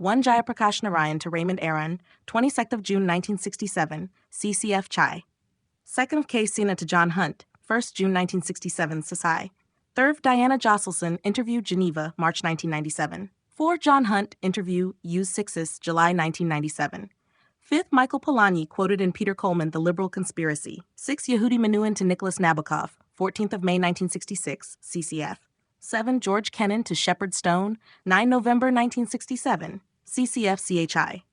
1 Jayaprakash Narayan to Raymond Aron, 22nd of June 1967, CCF Chai. 2nd of K. Sina to John Hunt, 1st June 1967, Sasai. 3rd Diana Josselson, interview Geneva, March 1997. 4 John Hunt, interview Use Sixes, July 1997. 5th Michael Polanyi, quoted in Peter Coleman, The Liberal Conspiracy. 6 Yehudi Menuhin to Nicholas Nabokov, 14th of May 1966, CCF. 7 George Kennan to Shepard Stone, 9 November 1967, CCF-CHI.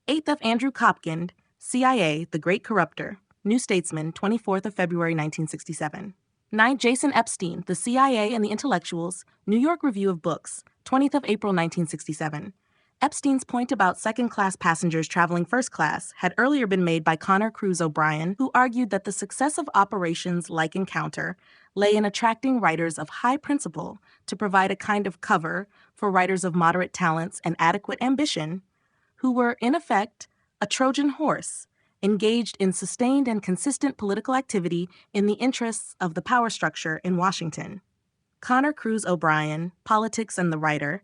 8th of Andrew Kopkind, CIA, The Great Corrupter, New Statesman, 24th of February 1967. 9 Jason Epstein, The CIA and the Intellectuals, New York Review of Books, 20th of April 1967. Epstein's point about second-class passengers traveling first class had earlier been made by Connor Cruz O'Brien, who argued that the success of operations like Encounter lay in attracting writers of high principle to provide a kind of cover for writers of moderate talents and adequate ambition, who were, in effect, a Trojan horse, engaged in sustained and consistent political activity in the interests of the power structure in Washington. Connor Cruz O'Brien, Politics and the Writer,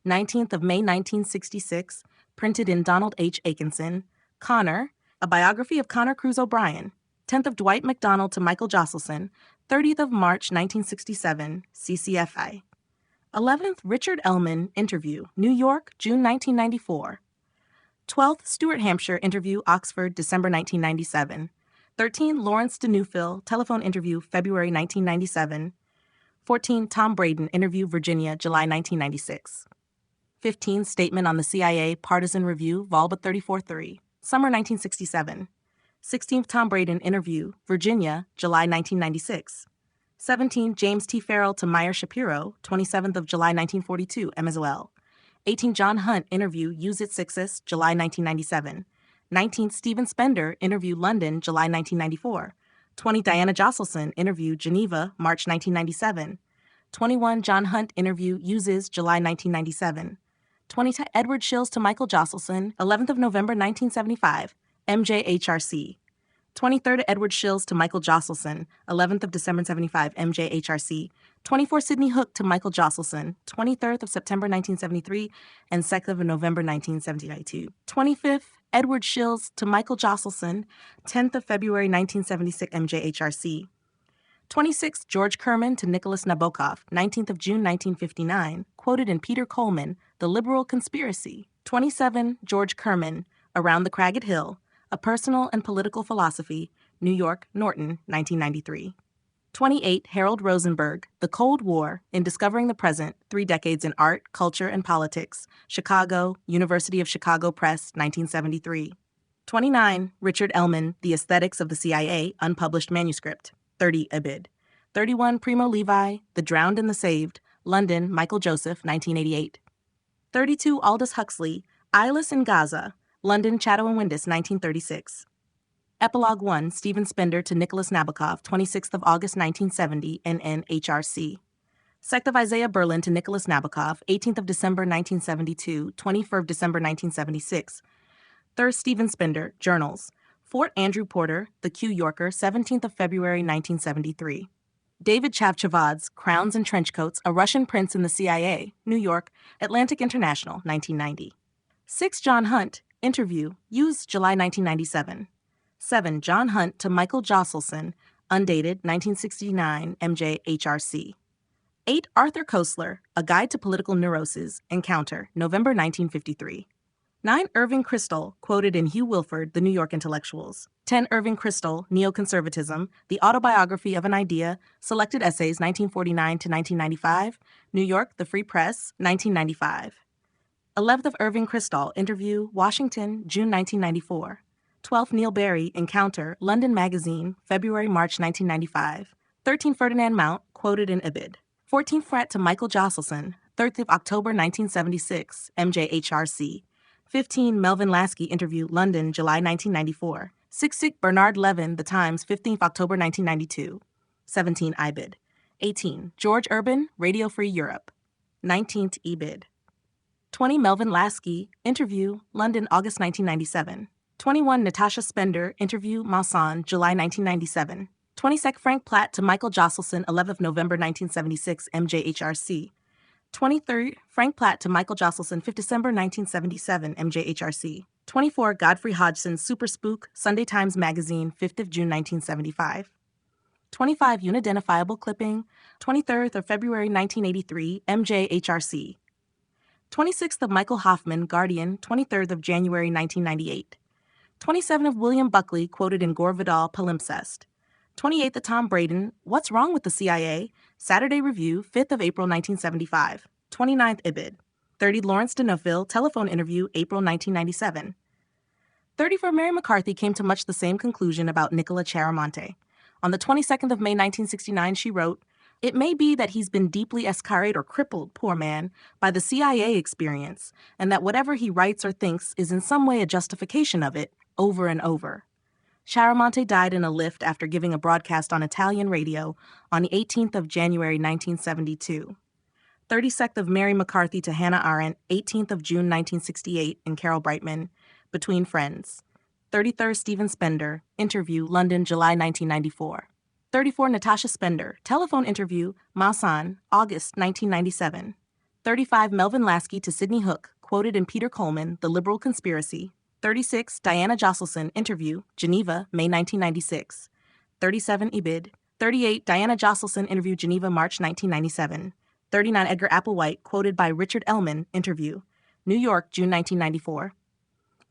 19th of May 1966, printed in Donald H. Atkinson. Connor, A Biography of Connor Cruz O'Brien, 10th of Dwight MacDonald to Michael Josselson, 30th of March 1967, CCFI. 11th Richard Ellman, interview, New York, June 1994. 12th Stuart Hampshire, interview, Oxford, December 1997. 13 Lawrence de Neufville, telephone interview, February 1997. 14 Tom Braden, interview, Virginia, July 1996. 15 Statement on the CIA, Partisan Review, Volba 34-3, Summer 1967. 16th Tom Braden, interview, Virginia, July 1996. 17 James T. Farrell to Meyer Shapiro, 27th of July 1942, Emmanuel. 18 John Hunt, interview, Use It Sixes, July 1997. 19 Stephen Spender, interview, London, July 1994. 20 Diana Josselson, interview, Geneva, March 1997. 21 John Hunt, interview, Uses, July 1997. 20 Edward Shills to Michael Josselson, 11th of November 1975, MJHRC. 23rd Edward Shills to Michael Josselson, 11th of December 75, MJHRC. 24 Sidney Hook to Michael Josselson, 23rd of September 1973 and 2nd of November 1972. 25th Edward Shills to Michael Josselson, 10th of February 1976, MJHRC. 26 George Kerman to Nicholas Nabokov, 19th of June 1959, quoted in Peter Coleman, The Liberal Conspiracy. 27 George Kerman, Around the Cragged Hill, A Personal and Political Philosophy, New York, Norton, 1993. 28 Harold Rosenberg, The Cold War, in Discovering the Present, 3 Decades in Art, Culture, and Politics, Chicago, University of Chicago Press, 1973. 29 Richard Ellman, The Aesthetics of the CIA, Unpublished Manuscript, 30 Ibid. 31 Primo Levi, The Drowned and the Saved, London, Michael Joseph, 1988. 32 Aldous Huxley, Eyeless in Gaza, London, Chatto and Windus, 1936. Epilogue 1, Stephen Spender to Nicholas Nabokov, 26th of August 1970, NNHRC. Sect of Isaiah Berlin to Nicholas Nabokov, 18th of December 1972, 24th of December 1976. 3rd Stephen Spender, Journals. Fort Andrew Porter, The Q Yorker, 17th of February 1973. David Chavchavadze, Crowns and Trenchcoats, A Russian Prince in the CIA, New York, Atlantic International, 1990. 6 John Hunt, interview, used July 1997. 7 John Hunt to Michael Josselson, undated 1969, MJHRC. 8 Arthur Koestler, A Guide to Political Neuroses, Encounter, November 1953. 9 Irving Kristol, quoted in Hugh Wilford, The New York Intellectuals. 10 Irving Kristol, Neoconservatism, The Autobiography of an Idea, Selected Essays 1949 to 1995, New York, The Free Press, 1995. 11th of Irving Kristol, interview, Washington, June 1994. 12th Neil Barry, Encounter, London Magazine, February-March 1995. 13 Ferdinand Mount, quoted in Ibid. 14 Frat to Michael Josselson, 3rd of October 1976, MJHRC. 15 Melvin Lasky, interview, London, July 1994. 16 Bernard Levin, The Times, 15th October 1992. 17 Ibid. 18 George Urban, Radio Free Europe. 19th Ibid. 20 Melvin Lasky, interview, London, August 1997. 21 Natasha Spender, interview, Malsan, July 1997. 22 Frank Platt to Michael Josselson, 11th November 1976, MJHRC. 23, Frank Platt to Michael Josselson, 5th December 1977, MJHRC. 24, Godfrey Hodgson, Super Spook, Sunday Times Magazine, 5th of June 1975. 25, Unidentifiable Clipping, 23rd of February 1983, MJHRC. 26th of Michael Hoffman, Guardian, 23rd of January 1998. 27 of William Buckley, quoted in Gore Vidal, Palimpsest. 28th of Tom Braden, What's Wrong with the CIA? Saturday Review, 5th of April 1975. 29th Ibid. 30 Lawrence de Neufville, telephone interview, April 1997. 34 Mary McCarthy came to much the same conclusion about Nicola Chiaramonte. On the 22nd of May 1969, she wrote, "It may be that he's been deeply escarred or crippled, poor man, by the CIA experience, and that whatever he writes or thinks is in some way a justification of it, over and over." Chiaramonte died in a lift after giving a broadcast on Italian radio on the 18th of January 1972. 32nd of Mary McCarthy to Hannah Arendt, 18th of June 1968, in Carol Brightman, Between Friends. 33rd Stephen Spender, interview, London, July 1994. 34 Natasha Spender, telephone interview, Mausan, August 1997. 35 Melvin Lasky to Sidney Hook, quoted in Peter Coleman, The Liberal Conspiracy. 36 Diana Josselson, interview, Geneva, May 1996. 37 Ibid. 38 Diana Josselson, interview, Geneva, March 1997. 39 Edgar Applewhite, quoted by Richard Ellman, interview, New York, June 1994.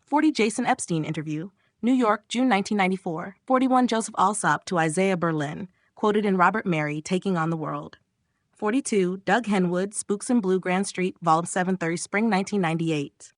40 Jason Epstein, interview, New York, June 1994. 41 Joseph Alsop to Isaiah Berlin, quoted in Robert Mary, Taking on the World. 42 Doug Henwood, Spooks in Blue, Grand Street, Volume 730, Spring 1998.